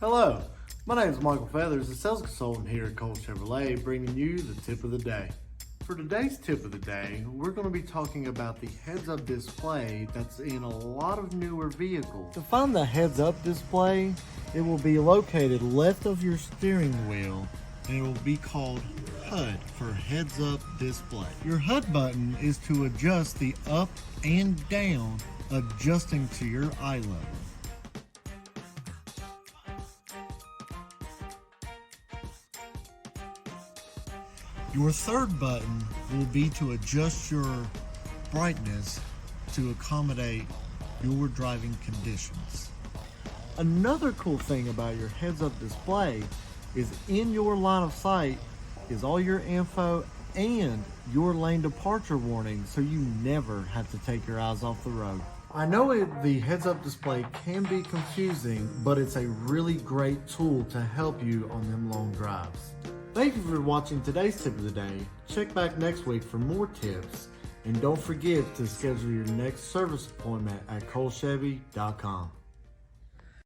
Hello, my name is Michael Feathers, a sales consultant here at Cole Chevrolet, bringing you the tip of the day. For today's tip of the day, we're going to be talking about the heads-up display that's in a lot of newer vehicles. To find the heads-up display, it will be located left of your steering wheel, and it will be called HUD for heads-up display. Your HUD button is to adjust the up and down, adjusting to your eye level. Your third button will be to adjust your brightness to accommodate your driving conditions. Another cool thing about your heads-up display is in your line of sight is all your info and your lane departure warning, so you never have to take your eyes off the road. I know the heads-up display can be confusing, but it's a really great tool to help you on them long drives. Thank you for watching today's tip of the day. Check back next week for more tips. And don't forget to schedule your next service appointment at ColeChevy.com.